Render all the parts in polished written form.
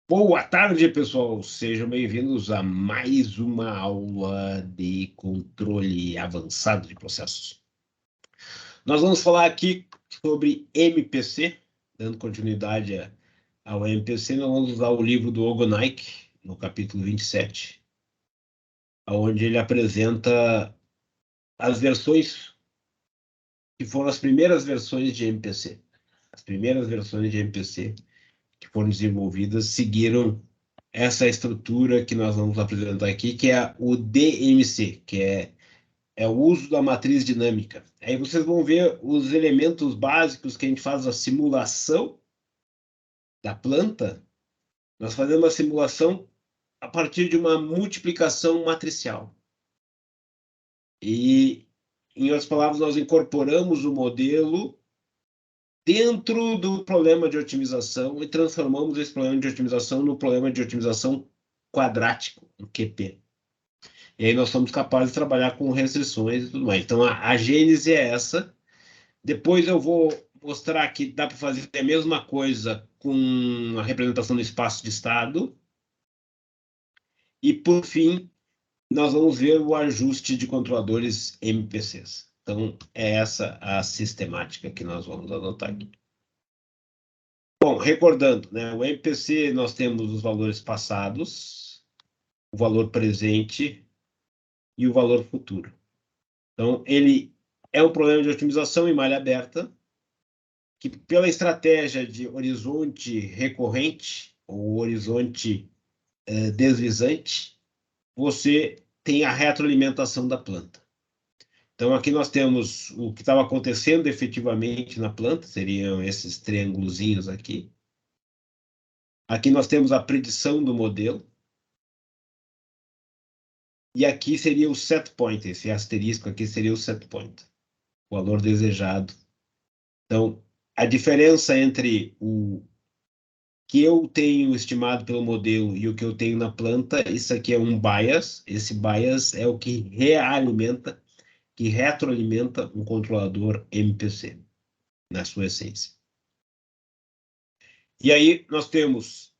Boa tarde, pessoal. Sejam bem-vindos a mais uma aula de controle avançado de processos. Nós vamos falar aqui sobre MPC, dando continuidade ao MPC. Nós vamos usar o livro do Ogonek, no capítulo 27, onde ele apresenta as versões que foram as primeiras versões de MPC. As primeiras versões de MPC que foram desenvolvidas seguiram essa estrutura que nós vamos apresentar aqui, que é o DMC, que é o uso da matriz dinâmica. Aí vocês vão ver os elementos básicos que a gente faz a simulação da planta. Nós fazemos a simulação a partir de uma multiplicação matricial. E, em outras palavras, nós incorporamos o modelo dentro do problema de otimização e transformamos esse problema de otimização no problema de otimização quadrático, um QP. E aí nós somos capazes de trabalhar com restrições e tudo mais. Então, a gênese é essa. Depois eu vou mostrar que dá para fazer a mesma coisa com a representação do espaço de estado. E, por fim, nós vamos ver o ajuste de controladores MPCs. Então, é essa a sistemática que nós vamos adotar aqui. Bom, recordando, né, o MPC nós temos os valores passados, o valor presente e o valor futuro. Então, ele é um problema de otimização em malha aberta, que pela estratégia de horizonte recorrente ou horizonte deslizante, você tem a retroalimentação da planta. Então, aqui nós temos o que estava acontecendo efetivamente na planta, seriam esses triângulozinhos aqui. Aqui nós temos a predição do modelo. E aqui seria o set point, esse asterisco aqui seria o set point, o valor desejado. Então, a diferença entre o que eu tenho estimado pelo modelo e o que eu tenho na planta, isso aqui é um bias. Esse bias é o que realimenta, que retroalimenta um controlador MPC, na sua essência. E aí nós temos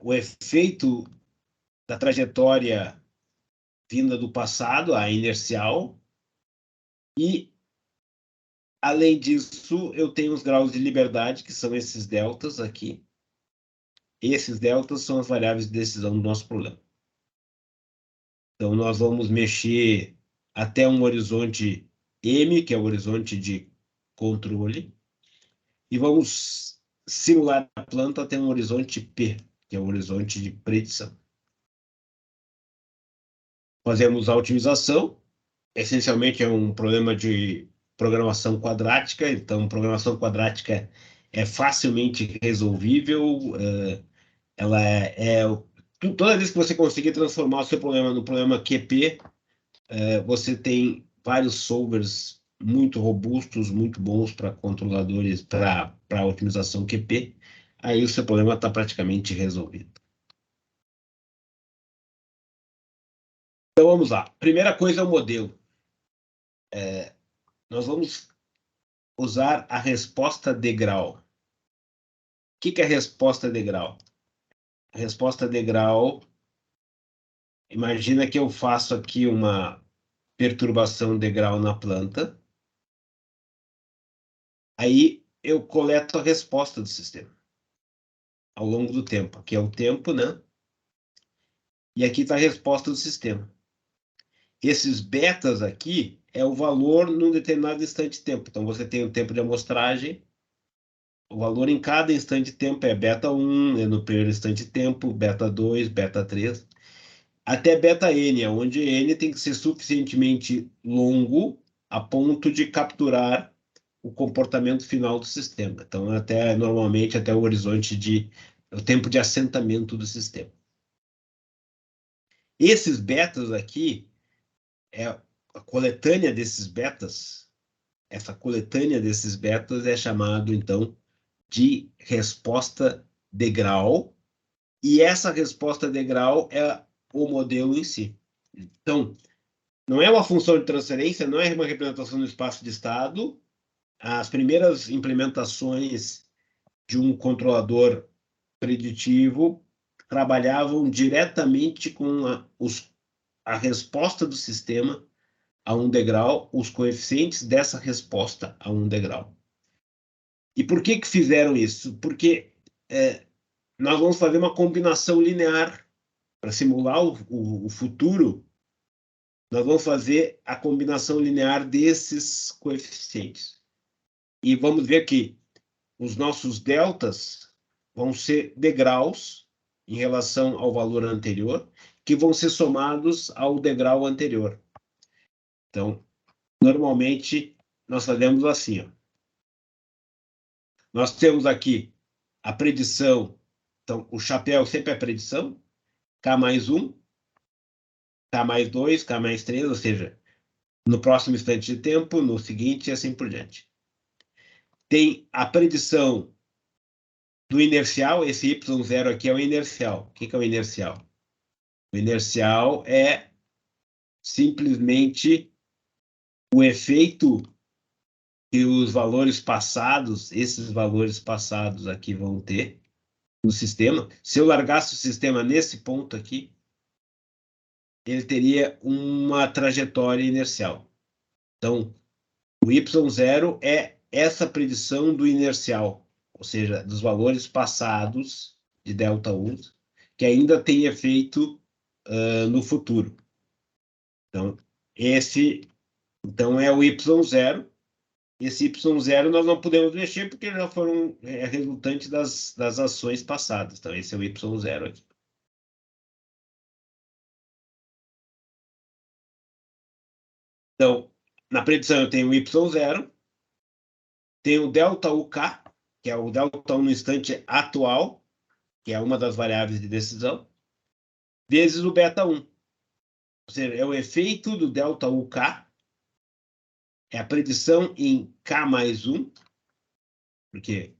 o efeito da trajetória vinda do passado, a inercial, e além disso, eu tenho os graus de liberdade, que são esses deltas aqui. Esses deltas são as variáveis de decisão do nosso problema. Então, nós vamos mexer até um horizonte M, que é o horizonte de controle, e vamos simular a planta até um horizonte P, que é o horizonte de predição. Fazemos a otimização. Essencialmente, é um problema de programação quadrática. Então, programação quadrática é facilmente resolvível. Ela toda vez que você conseguir transformar o seu problema no problema QP, você tem vários solvers muito robustos, muito bons para controladores, para otimização QP. Aí o seu problema está praticamente resolvido. Então vamos lá. Primeira coisa é o modelo. Nós vamos usar a resposta de grau. O que é a resposta de grau? A resposta de grau, imagina que eu faço aqui uma perturbação de grau na planta. Aí eu coleto a resposta do sistema ao longo do tempo. Aqui é o tempo, né? E aqui está a resposta do sistema. Esses betas aqui é o valor num determinado instante de tempo. Então, você tem o tempo de amostragem. O valor em cada instante de tempo é beta 1, é no primeiro instante de tempo, beta 2, beta 3, até beta n, onde n tem que ser suficientemente longo a ponto de capturar o comportamento final do sistema. Então, normalmente até o horizonte o tempo de assentamento do sistema. Esses betas aqui é a coletânea desses betas. Essa coletânea desses betas é chamado então de resposta de grau, e essa resposta de grau é o modelo em si. Então, não é uma função de transferência, não é uma representação do espaço de estado. As primeiras implementações de um controlador preditivo trabalhavam diretamente com a resposta do sistema a um degrau, os coeficientes dessa resposta a um degrau. E por que fizeram isso? Porque nós vamos fazer uma combinação linear para simular o futuro. Nós vamos fazer a combinação linear desses coeficientes. E vamos ver que os nossos deltas vão ser degraus em relação ao valor anterior, que vão ser somados ao degrau anterior. Então, normalmente, nós fazemos assim, ó. Nós temos aqui a predição. Então, o chapéu sempre é predição. K mais 1, K mais 2, K mais 3, ou seja, no próximo instante de tempo, no seguinte e assim por diante. Tem a predição do inercial, esse Y0 aqui é o inercial. O que é o inercial? O inercial é simplesmente o efeito que os valores passados, esses valores passados aqui vão ter no sistema. Se eu largasse o sistema nesse ponto aqui, ele teria uma trajetória inercial. Então, o Y0 é essa predição do inercial, ou seja, dos valores passados de ΔU, que ainda tem efeito no futuro. Então, então é o Y0. Esse Y0 nós não podemos mexer porque já foram resultante das ações passadas. Então, esse é o Y0 aqui. Então, na predição eu tenho o Y0, tenho o ΔUK, que é o ΔU no instante atual, que é uma das variáveis de decisão, vezes o β1. Ou seja, é o efeito do ΔUK, é a predição em K mais 1, porque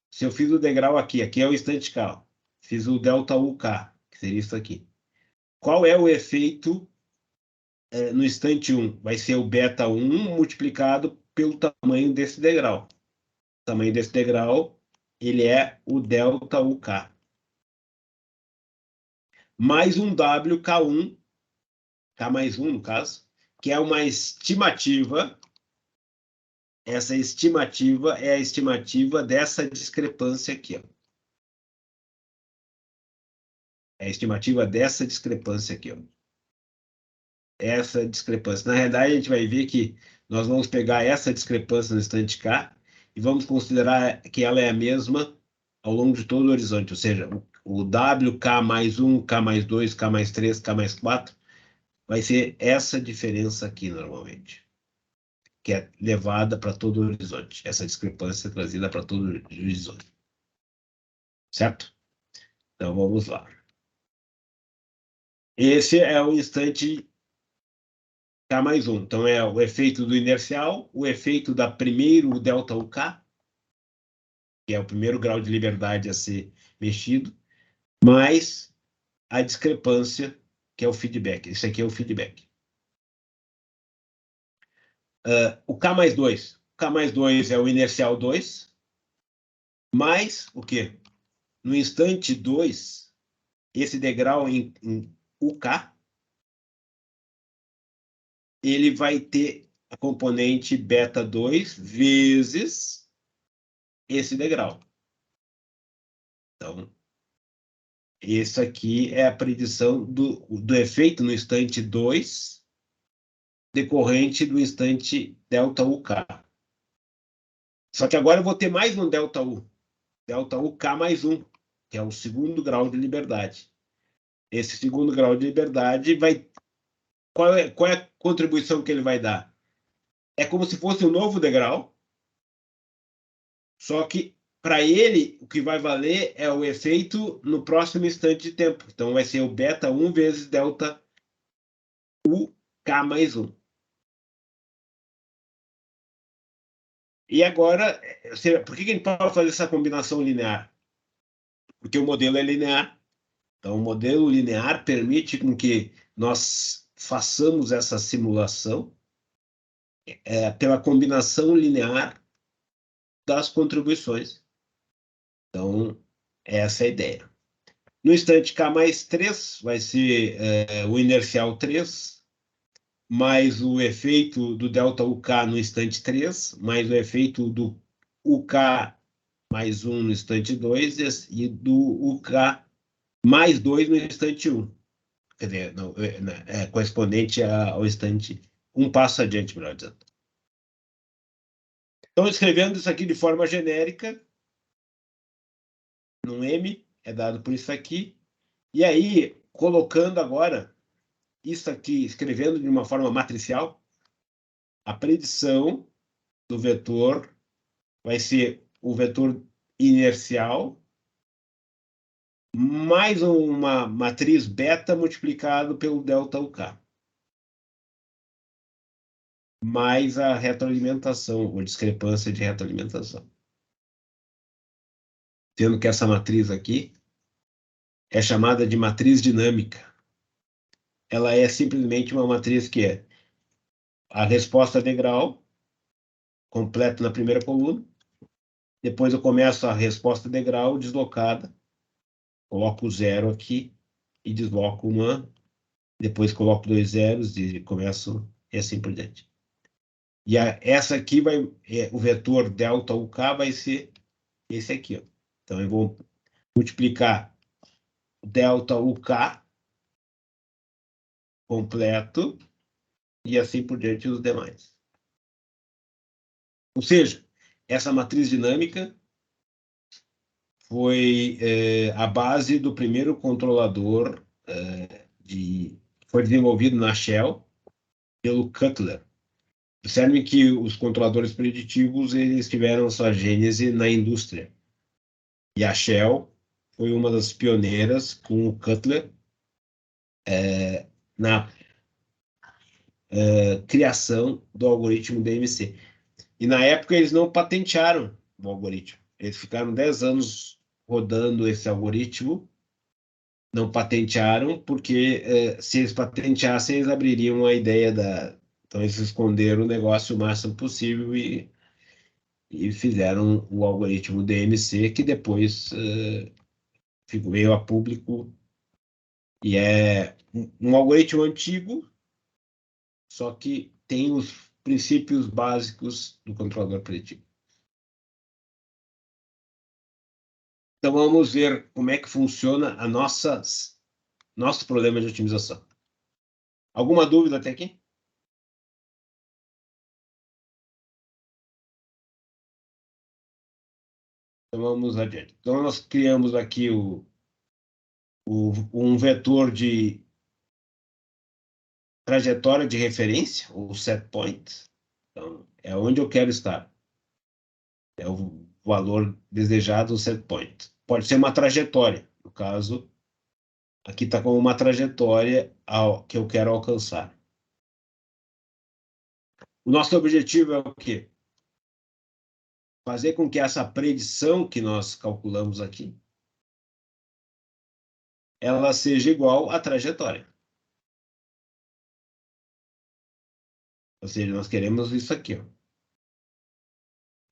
se eu fiz o degrau aqui é o instante K, fiz o ΔUK, que seria isso aqui. Qual é o efeito no instante 1? Vai ser o β1 multiplicado pelo tamanho desse degrau. O tamanho desse degrau, ele é o ΔUK. Mais um WK1, K mais 1 no caso, que é uma estimativa. Essa estimativa é a estimativa dessa discrepância aqui, ó. É a estimativa dessa discrepância aqui, ó. Essa discrepância. Na realidade, a gente vai ver que nós vamos pegar essa discrepância no instante K e vamos considerar que ela é a mesma ao longo de todo o horizonte, ou seja, o WK mais 1, K mais 2, K mais 3, K mais 4, vai ser essa diferença aqui normalmente, que é levada para todo o horizonte. Essa discrepância é trazida para todo o horizonte. Certo? Então, vamos lá. Esse é o instante K mais 1. Então, é o efeito do inercial, o efeito da primeiro ΔUK, que é o primeiro grau de liberdade a ser mexido, mais a discrepância, que é o feedback. Isso aqui é o feedback. O K mais 2. O K mais 2 é o inercial 2, mais o quê? No instante 2, esse degrau em UK, ele vai ter a componente β2 vezes esse degrau. Então, isso aqui é a predição do efeito no instante 2, decorrente do instante ΔUK. Só que agora eu vou ter mais um ΔU. ΔUK mais 1, que é o segundo grau de liberdade. Esse segundo grau de liberdade vai... Qual é a contribuição que ele vai dar? É como se fosse um novo degrau, só que para ele o que vai valer é o efeito no próximo instante de tempo. Então vai ser o β1 vezes ΔUK mais 1. E agora, por que a gente pode fazer essa combinação linear? Porque o modelo é linear. Então, o modelo linear permite com que nós façamos essa simulação pela combinação linear das contribuições. Então, Essa é a ideia. No instante K mais 3 vai ser o inercial 3, mais o efeito do delta UK no instante 3, mais o efeito do UK mais 1 no instante 2 e do UK mais 2 no instante 1. Quer dizer, não, correspondente ao instante, um passo adiante, melhor dizendo. Então, escrevendo isso aqui de forma genérica, num M, é dado por isso aqui, e aí, colocando agora isso aqui, escrevendo de uma forma matricial, a predição do vetor vai ser o vetor inercial mais uma matriz beta multiplicado pelo delta UK, mais a retroalimentação, ou discrepância de retroalimentação. Tendo que essa matriz aqui é chamada de matriz dinâmica. Ela é simplesmente uma matriz que é a resposta degrau, completo na primeira coluna, depois eu começo a resposta degrau deslocada, coloco o zero aqui e desloco uma, depois coloco 2 zeros e começo e assim por diante. E essa aqui o vetor delta UK vai ser esse aqui, ó. Então eu vou multiplicar delta UK completo e assim por diante os demais. Ou seja, essa matriz dinâmica foi a base do primeiro controlador foi desenvolvido na Shell pelo Cutler. Observe que os controladores preditivos eles tiveram sua gênese na indústria. E a Shell foi uma das pioneiras com o Cutler na criação do algoritmo DMC. E na época eles não patentearam o algoritmo. Eles ficaram 10 anos rodando esse algoritmo, não patentearam, porque se eles patenteassem, eles abririam a ideia da. Então eles esconderam o negócio o máximo possível e fizeram o algoritmo DMC, que depois veio a público e é um algoritmo antigo, só que tem os princípios básicos do controlador preditivo. Então vamos ver como é que funciona nosso problema de otimização. Alguma dúvida até aqui? Então vamos adiante. Então nós criamos aqui um vetor de trajetória de referência, ou set point. Então, é onde eu quero estar. É o valor desejado do set point. Pode ser uma trajetória. No caso, aqui está como uma trajetória que eu quero alcançar. O nosso objetivo é o quê? Fazer com que essa predição que nós calculamos aqui, ela seja igual à trajetória. Ou seja, nós queremos isso aqui, ó.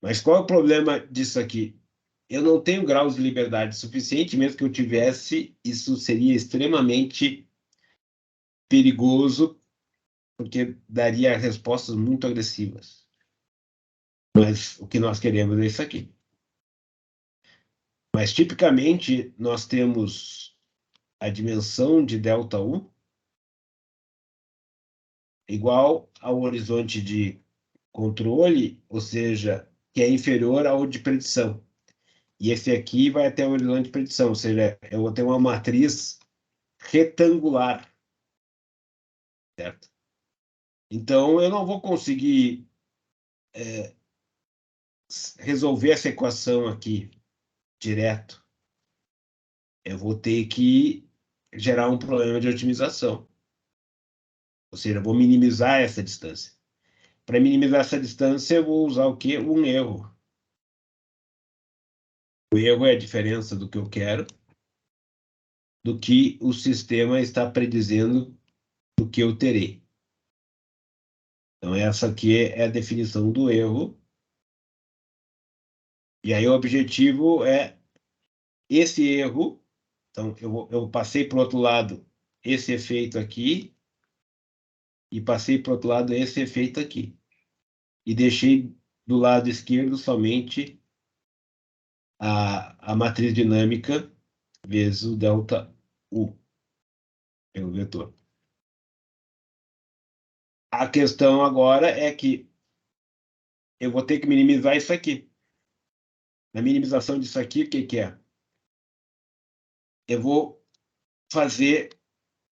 Mas qual é o problema disso aqui? Eu não tenho graus de liberdade suficiente, mesmo que eu tivesse, isso seria extremamente perigoso, porque daria respostas muito agressivas. Mas o que nós queremos é isso aqui. Mas, tipicamente, nós temos a dimensão de ΔU igual ao horizonte de controle, ou seja, que é inferior ao de predição. E esse aqui vai até o horizonte de predição, ou seja, eu vou ter uma matriz retangular, certo? Então, eu não vou conseguir resolver essa equação aqui direto. Eu vou ter que gerar um problema de otimização. Ou seja, eu vou minimizar essa distância. Para minimizar essa distância, eu vou usar o quê? Um erro. O erro é a diferença do que eu quero, do que o sistema está predizendo do que eu terei. Então, essa aqui é a definição do erro. E aí, o objetivo é esse erro, então eu passei para o outro lado esse efeito aqui e passei para o outro lado esse efeito aqui. E deixei do lado esquerdo somente a matriz dinâmica vezes o delta U, pelo vetor. A questão agora é que eu vou ter que minimizar isso aqui. Na minimização disso aqui, o que é? Eu vou fazer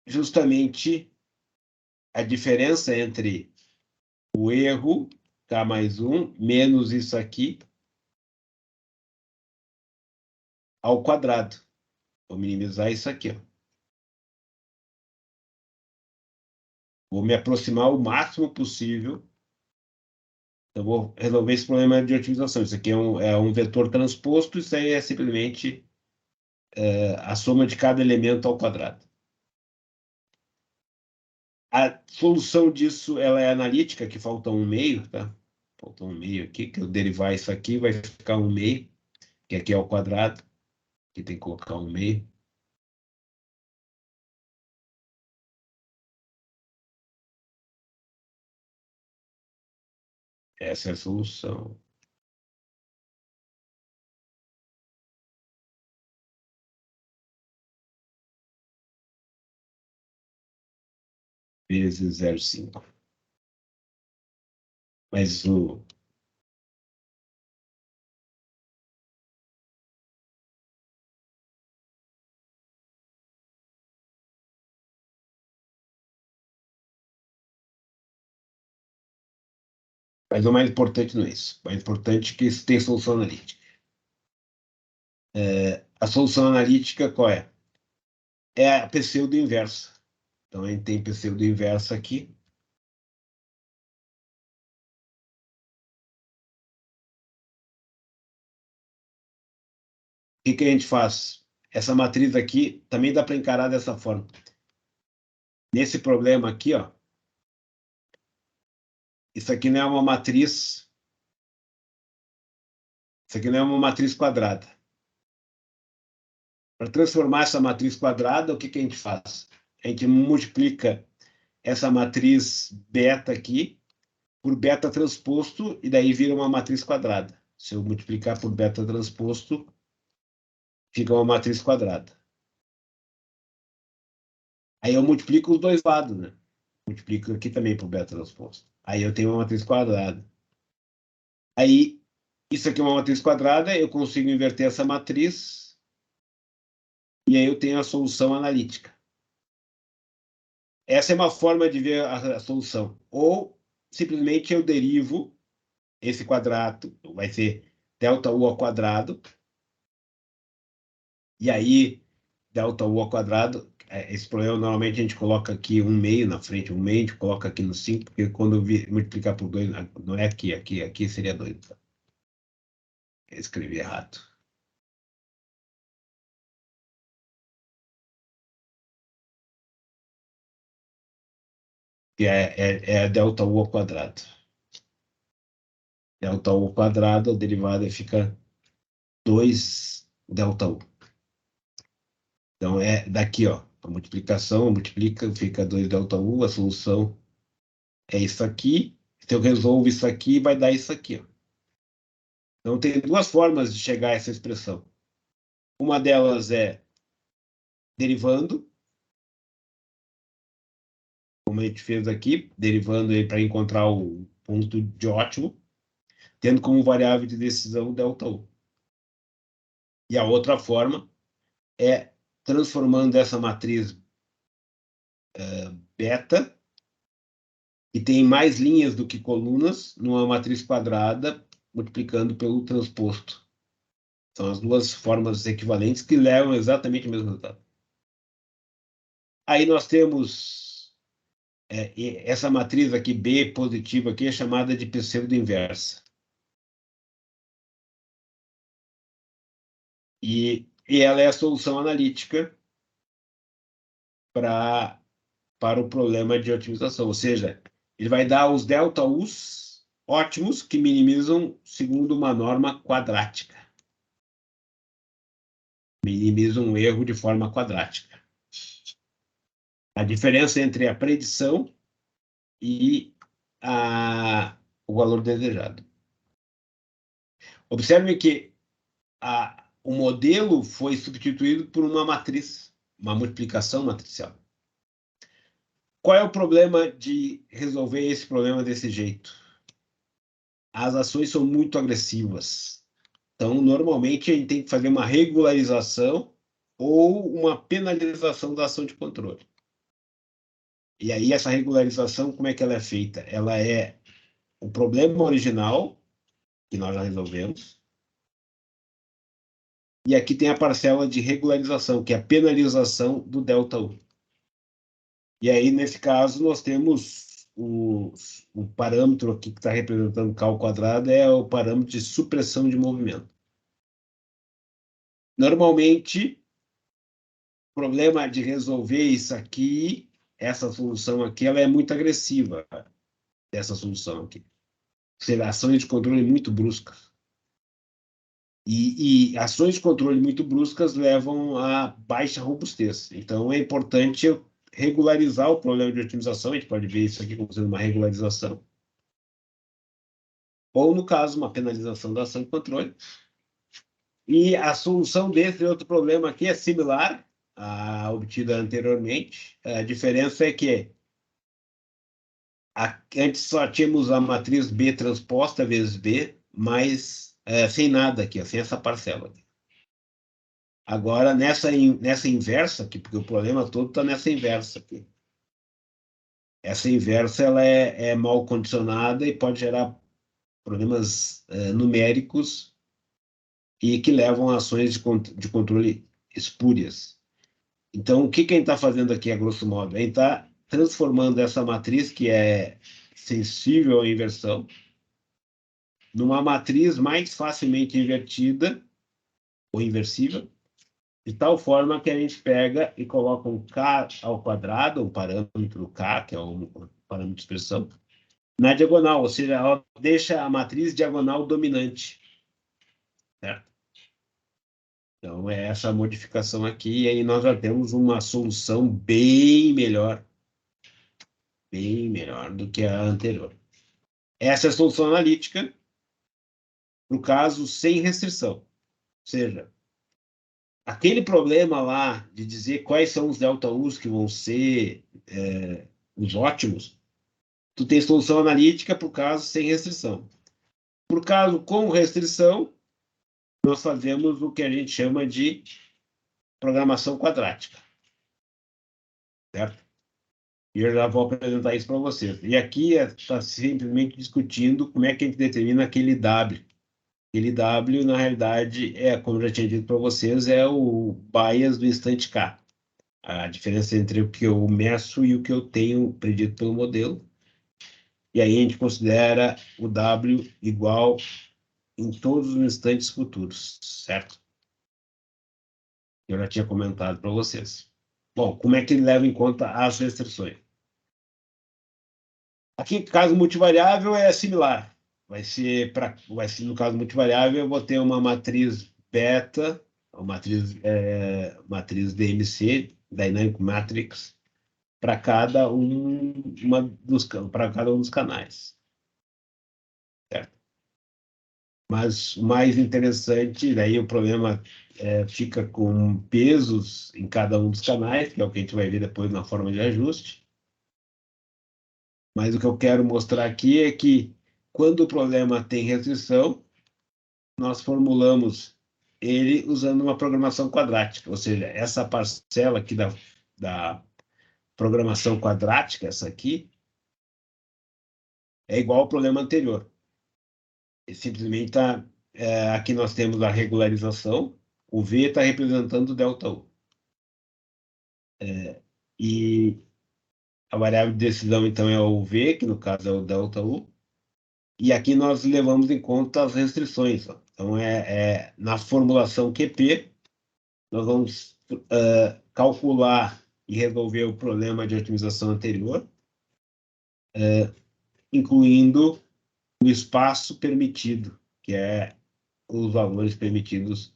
justamente a diferença entre o erro, K mais 1, menos isso aqui, ao quadrado. Vou minimizar isso aqui. Ó. Vou me aproximar o máximo possível. Eu vou resolver esse problema de otimização. Isso aqui é um vetor transposto, isso aí é simplesmente a soma de cada elemento ao quadrado. A solução disso ela é analítica, que falta um meio, tá? Falta um meio aqui, que eu derivar isso aqui, vai ficar um meio, que aqui é o quadrado, que tem que colocar um meio. Essa é a solução. Vezes 0,5. Mas o Mas o mais importante não é isso. O mais importante é que isso tem solução analítica. A solução analítica qual é? É a pseudo-inversa. Então, a gente tem pseudo-inversa aqui. O que que a gente faz? Essa matriz aqui também dá para encarar dessa forma. Nesse problema aqui, ó, isso aqui não é uma matriz. Isso aqui não é uma matriz quadrada. Para transformar essa matriz quadrada, o que que a gente faz? A gente multiplica essa matriz beta aqui por beta transposto e daí vira uma matriz quadrada. Se eu multiplicar por beta transposto, fica uma matriz quadrada. Aí eu multiplico os dois lados, né? Multiplico aqui também por beta transposto. Aí eu tenho uma matriz quadrada. Aí, isso aqui é uma matriz quadrada, eu consigo inverter essa matriz e aí eu tenho a solução analítica. Essa é uma forma de ver a solução. Ou simplesmente eu derivo esse quadrado, vai ser delta U ao quadrado, e aí delta U ao quadrado, esse problema normalmente a gente coloca aqui um meio na frente, um meio, a gente coloca aqui no 5, porque quando eu multiplicar por 2, não é aqui seria 2. Tá? Eu escrevi errado. Que é delta U ao quadrado. Delta U ao quadrado, a derivada fica 2 delta U. Então, é daqui, ó, a multiplicação, multiplica, fica 2 delta U, a solução é isso aqui. Se eu resolvo isso aqui, vai dar isso aqui, ó. Então, tem duas formas de chegar a essa expressão. Uma delas é derivando, como a gente fez aqui, derivando ele para encontrar o ponto de ótimo, tendo como variável de decisão delta U. E a outra forma é transformando essa matriz beta, que tem mais linhas do que colunas, numa matriz quadrada, multiplicando pelo transposto. São as duas formas equivalentes que levam exatamente o mesmo resultado. Aí nós temos essa matriz aqui, B positiva, aqui, é chamada de pseudo-inversa. E ela é a solução analítica para o problema de otimização. Ou seja, ele vai dar os delta U's ótimos que minimizam segundo uma norma quadrática. minimiza um erro de forma quadrática. A diferença entre a predição e o valor desejado. Observe que o modelo foi substituído por uma matriz, uma multiplicação matricial. Qual é o problema de resolver esse problema desse jeito? As ações são muito agressivas. Então, normalmente, a gente tem que fazer uma regularização ou uma penalização da ação de controle. E aí, essa regularização, como é que ela é feita? Ela é o problema original, que nós já resolvemos, e aqui tem a parcela de regularização, que é a penalização do ΔU. E aí, nesse caso, nós temos o parâmetro aqui que está representando K ao quadrado é o parâmetro de supressão de movimento. Normalmente, o problema de resolver isso aqui, essa solução aqui, ela é muito agressiva, essa solução aqui. Ou seja, ações de controle muito bruscas. E ações de controle muito bruscas levam a baixa robustez. Então, é importante regularizar o problema de otimização. A gente pode ver isso aqui como sendo uma regularização. Ou, no caso, uma penalização da ação de controle. E a solução desse outro problema aqui é similar à obtida anteriormente. A diferença é que antes só tínhamos a matriz B transposta vezes B, mas sem nada aqui, sem essa parcela aqui. Agora, nessa inversa aqui, porque o problema todo está nessa inversa aqui. Essa inversa ela é mal condicionada e pode gerar problemas numéricos e que levam a ações de controle espúrias. Então, o que a gente está fazendo aqui, a grosso modo? A gente está transformando essa matriz, que é sensível à inversão, numa matriz mais facilmente invertida ou inversível, de tal forma que a gente pega e coloca um K ao quadrado, o parâmetro K, que é o parâmetro de expressão, na diagonal, ou seja, ela deixa a matriz diagonal dominante. Certo? Então, é essa modificação aqui, e aí nós já temos uma solução bem melhor do que a anterior. Essa é a solução analítica para o caso sem restrição. Ou seja, aquele problema lá de dizer quais são os ΔUs que vão ser os ótimos, tu tem solução analítica para o caso sem restrição. Para o caso com restrição, nós fazemos o que a gente chama de programação quadrática. Certo? E eu já vou apresentar isso para vocês. E aqui está simplesmente discutindo como é que a gente determina aquele W. Aquele W, na realidade, como eu já tinha dito para vocês, é o bias do instante K. A diferença entre o que eu meço e o que eu tenho predito pelo modelo. E aí a gente considera o W igual em todos os instantes futuros, certo? Eu já tinha comentado para vocês. Bom, como é que ele leva em conta as restrições? Aqui, caso multivariável, é similar. Vai ser no caso multivariável, eu vou ter uma matriz beta, uma matriz DMC, Dynamic Matrix, para cada para cada um dos canais. Certo? Mas o mais interessante, daí o problema fica com pesos em cada um dos canais, que é o que a gente vai ver depois na forma de ajuste. Mas o que eu quero mostrar aqui é que quando o problema tem restrição, nós formulamos ele usando uma programação quadrática, ou seja, essa parcela aqui da programação quadrática, essa aqui, é igual ao problema anterior. E simplesmente aqui nós temos a regularização, o V está representando o ΔU. E a variável de decisão, então, é o V, que no caso é o ΔU. E aqui nós levamos em conta as restrições. Ó. Então, na formulação QP, nós vamos calcular e resolver o problema de otimização anterior, incluindo o espaço permitido, que é os valores permitidos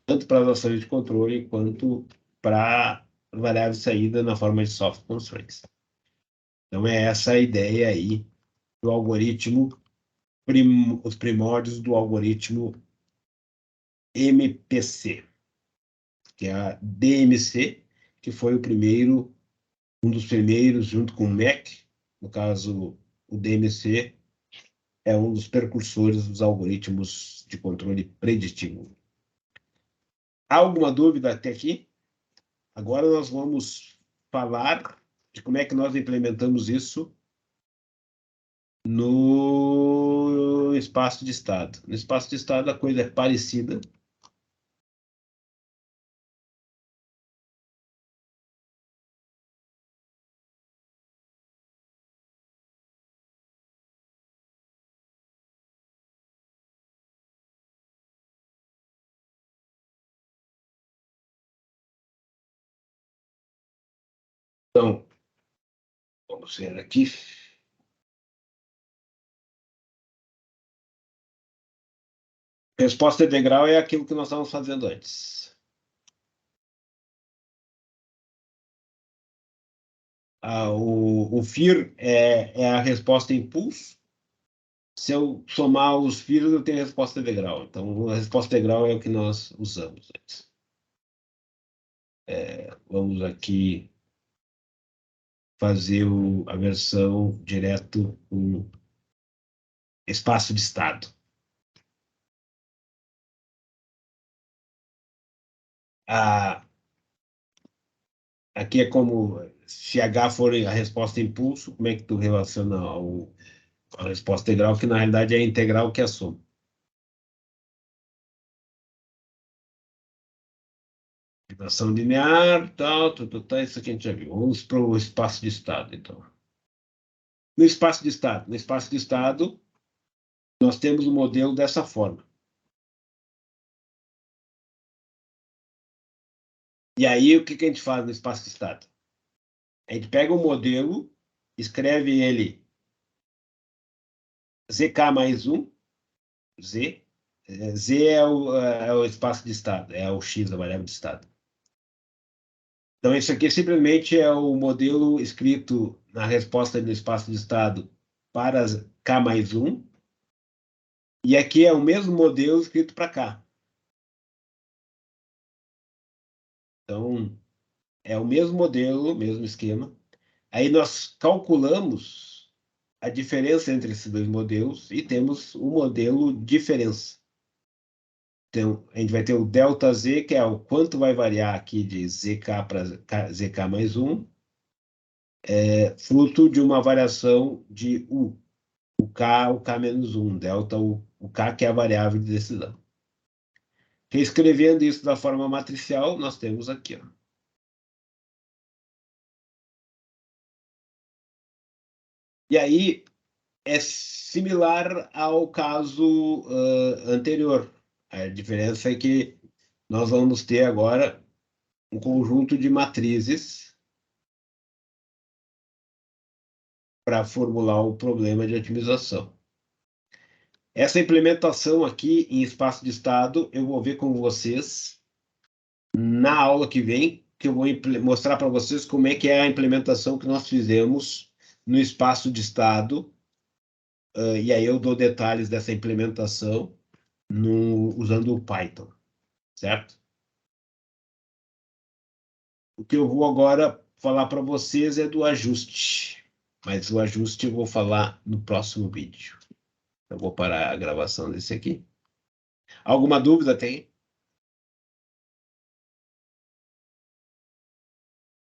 tanto para as ações de controle quanto para variável de saída na forma de soft constraints. Então, é essa a ideia aí do algoritmo, os primórdios do algoritmo MPC, que é a DMC, que foi o primeiro, um dos primeiros, junto com o MEC, no caso, o DMC é um dos precursores dos algoritmos de controle preditivo. Há alguma dúvida até aqui? Agora nós vamos falar de como é que nós implementamos isso no espaço de estado. No espaço de estado a coisa é parecida. Então, vamos ver aqui. Resposta integral é aquilo que nós estávamos fazendo antes. O FIR é a resposta impulso. Se eu somar os FIRs, eu tenho a resposta integral. Então, a resposta integral é o que nós usamos antes. Vamos aqui fazer a versão direto com espaço de estado. Aqui é como se H for a resposta impulso, como é que tu relaciona a resposta integral, que na realidade é a integral que é a soma. Equação linear, tal, isso aqui a gente já viu. Vamos para o espaço de estado, então. No espaço de estado, nós temos o modelo dessa forma. E aí, o que a gente faz no espaço de estado? A gente pega o modelo, escreve ele ZK mais 1, Z. Z é o espaço de estado, é o X, a variável de estado. Então, isso aqui simplesmente é o modelo escrito na resposta no espaço de estado para K mais 1. E aqui é o mesmo modelo escrito para K. Então, é o mesmo modelo, mesmo esquema. Aí nós calculamos a diferença entre esses dois modelos e temos o modelo diferença. Então, a gente vai ter o delta Z, que é o quanto vai variar aqui de ZK para ZK mais 1, fruto de uma variação de U. O K menos 1, delta, o K que é a variável de decisão. Reescrevendo isso da forma matricial, nós temos aqui, ó. E aí, é similar ao caso anterior. A diferença é que nós vamos ter agora um conjunto de matrizes para formular o problema de otimização. Essa implementação aqui em espaço de estado, eu vou ver com vocês na aula que vem, que eu vou mostrar para vocês como é que é a implementação que nós fizemos no espaço de estado, e aí eu dou detalhes dessa implementação usando o Python, certo? O que eu vou agora falar para vocês é do ajuste, mas o ajuste eu vou falar no próximo vídeo. Eu vou parar a gravação desse aqui. Alguma dúvida tem?